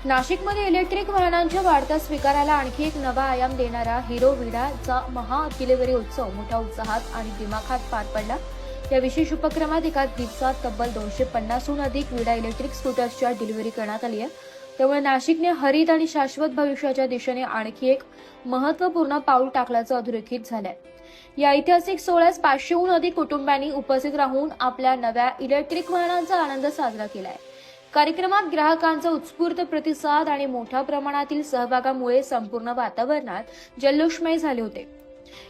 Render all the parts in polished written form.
नाशिकमध्ये इलेक्ट्रिक वाहनांच्या वाढत्या स्वीकाराला आणखी एक नवा आयाम देणारा हिरो विडाचा महा डिलिव्हरी उत्सव मोठ्या उत्साहात आणि दिमाखात पार पडला। या विशेष उपक्रमात एका दिवसात तब्बल 250हून अधिक विडा इलेक्ट्रिक स्कूटर्सच्या डिलिव्हरी करण्यात आली आहे। त्यामुळे नाशिकने हरित आणि शाश्वत भविष्याच्या दिशेने आणखी एक महत्त्वपूर्ण पाऊल टाकल्याचं अधोरेखित झालंय। या ऐतिहासिक सोहळ्यास 500हून अधिक कुटुंबांनी उपस्थित राहून आपल्या नव्या इलेक्ट्रिक वाहनांचा आनंद साजरा केलाय। कार्यक्रमात ग्राहकांचा उत्स्फूर्त प्रतिसाद आणि मोठ्या प्रमाणातील सहभागामुळे संपूर्ण वातावरणात जल्लोषमय झाले होते।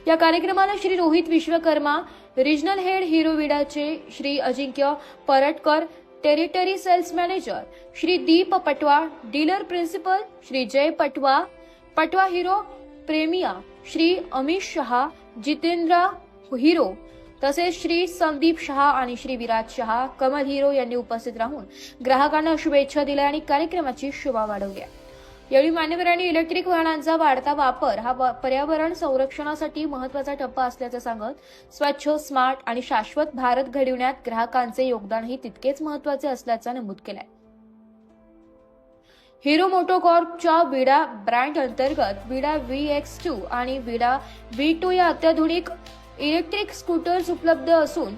या कार्यक्रमाला Shri Rohit Vishwakarma, regional head Hero विडाचे Shri Ajinkya Paratkar, territory sales manager Shri Deep Patwa, dealer principal Shri Jay Patwa, Patwa Hero Premia Shri Amit Shah, Jitendra Hero तसेच श्री संदीप शहा आणि श्री विराज शहा, कमल हिरो यांनी उपस्थित राहून ग्राहकांना शुभेच्छा दिल्या आणि कार्यक्रमाची शोभा वाढवली। यावेळी मान्यवरांनी इलेक्ट्रिक वाहनांचा वाढता वापर हा पर्यावरण संरक्षणासाठी महत्त्वाचा टप्पा असल्याचं सांगत स्वच्छ, स्मार्ट आणि शाश्वत भारत घडविण्यात ग्राहकांचे योगदानही तितकेच महत्त्वाचे असल्याचं नमूद केलंय। हिरो मोटोकॉर्पच्या विडा ब्रँड अंतर्गत विडा VX2 आणि विडा V2 या अत्याधुनिक इलेक्ट्रिक स्कूटर्स उपलब्ध असून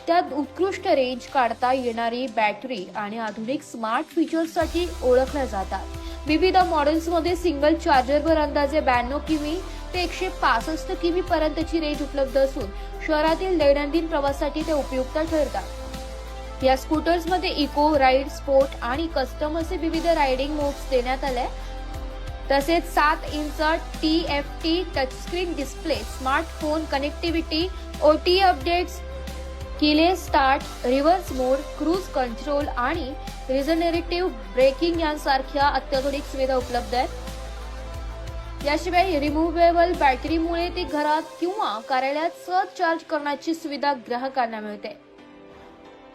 त्यात उत्कृष्ट रेंज काढता येणारी बॅटरी आणि आधुनिक स्मार्ट फीचर्ससाठी ओळखल्या जातात। विविध मॉडेल्समध्ये सिंगल चार्जरवर अंदाजे 92 किमी ते 165 किमी पर्यंतची रेंज उपलब्ध असून शहरातील दैनंदिन प्रवासासाठी ते उपयुक्त ठरतात। या स्कूटर्समध्ये इको, राईड, स्पोर्ट आणि कस्टम असे विविध रायडिंग मोड्स देण्यात आले। तसेच 7 inch TFT touchscreen display, smartphone connectivity, OTA updates, keyless start, reverse mode, cruise control आणि रिजनरेटिव्ह ब्रेकिंग यांसारख्या अत्याधुनिक सुविधा उपलब्ध आहेत। याशिवाय रिमूव्हेबल बॅटरीमुळे ती घरात किंवा कार्यालयात सहज चार्ज करण्याची सुविधा ग्राहकांना मिळते।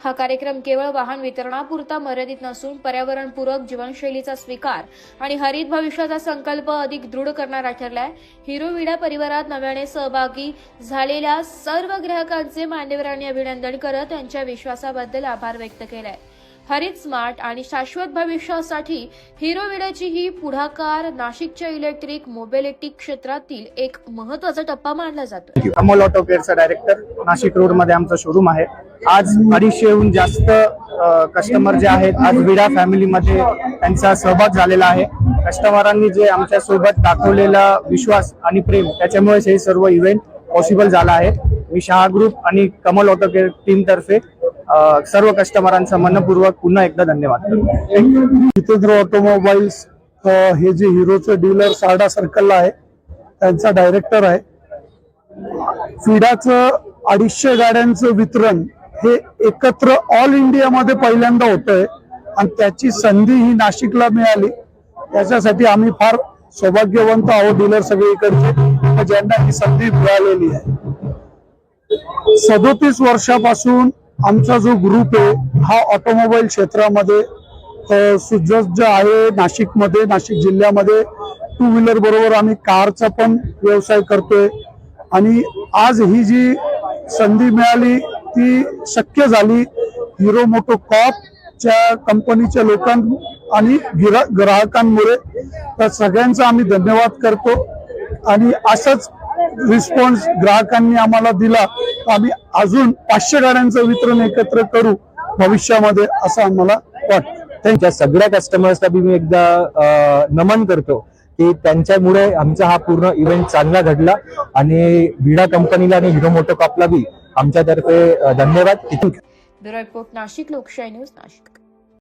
हा कार्यक्रम केवळ वाहन वितरणापुरता मर्यादित नसून पर्यावरणपूरक जीवनशैलीचा स्वीकार आणि हरित भविष्याचा संकल्प अधिक दृढ करणारा ठरलाय। हिरो विडा परिवारात नव्याने सहभागी झालेल्या सर्व ग्राहकांचे मान्यवरांनी अभिनंदन करत त्यांच्या विश्वासाबद्दल आभार व्यक्त केलाय। हरित, स्मार्ट आणि शाश्वत भविष्यासाठी हिरो विडाची ही पुढाकार नाशिकच्या इलेक्ट्रिक मोबिलिटी क्षेत्रातील एक महत्त्वाचा टप्पा मानला जातो। कमल ऑटो केअरचा डायरेक्टर, नाशिक रोड मध्ये आमचा शोरूम आहे। आज 250हून जास्त कस्टमर जे आहेत आज विडा फॅमिलीमध्ये त्यांचा सहभाग झालेला आहे। कस्टमरांनी जे आमच्या सोबत दाखवलेला विश्वास आणि प्रेम त्याच्यामुळे हे सर्व इव्हेंट पॉसिबल झाला आहे। मी शहा ग्रुप आणि कमल ऑटो केअर टीम तर्फे सर्व कस्टमरांचा मनपूर्वक पुन्हा एकदा धन्यवाद करतो। जितेंद्र ऑटोमोबाईल्स हे जे हिरोचं डीलर सारडा सर्कलला आहे त्यांचा डायरेक्टर आहे। फिडाचं 250 गाड्यांचं वितरण हे एकत्र ऑल इंडियामध्ये पहिल्यांदा होतंय आणि त्याची संधी ही नाशिकला मिळाली। त्याच्यासाठी आम्ही फार सौभाग्यवंत आहोत डीलर सगळीकडचे ज्यांना ही संधी मिळालेली आहे। 37 वर्षापासून आमचा जो ग्रुप आहे हा ऑटोमोबाईल क्षेत्रामध्ये सुसज्ज आहे। नाशिकमध्ये, नाशिक जिल्ह्यामध्ये 2 व्हीलर बरोबर आम्ही कारचा पण व्यवसाय करतोय आणि आज ही जी संधी मिळाली ती शक्य झाली हिरो मोटोकॉर्पच्या कंपनीच्या लोकांना आणि ग्राहकांमुळे। तर सगळ्यांचा आम्ही धन्यवाद करतो आणि असाच रिस्पॉन्स ग्राहकांनी आम्हाला दिला तर आम्ही अजून 500 गाड्यांचं वितरण एकत्र करू भविष्यामध्ये असं आम्हाला वाटतं। त्यांच्या सगळ्या कस्टमर्सला मी एकदा नमन करतो की त्यांच्यामुळे आमचा हा पूर्ण इव्हेंट चांगला घडला आणि विडा कंपनीला आणि हिरो मोटोकॉर्पला बी आमच्यातर्फे धन्यवाद। ब्युरो रिपोर्ट, नाशिक लोकशाही न्यूज, नाशिक।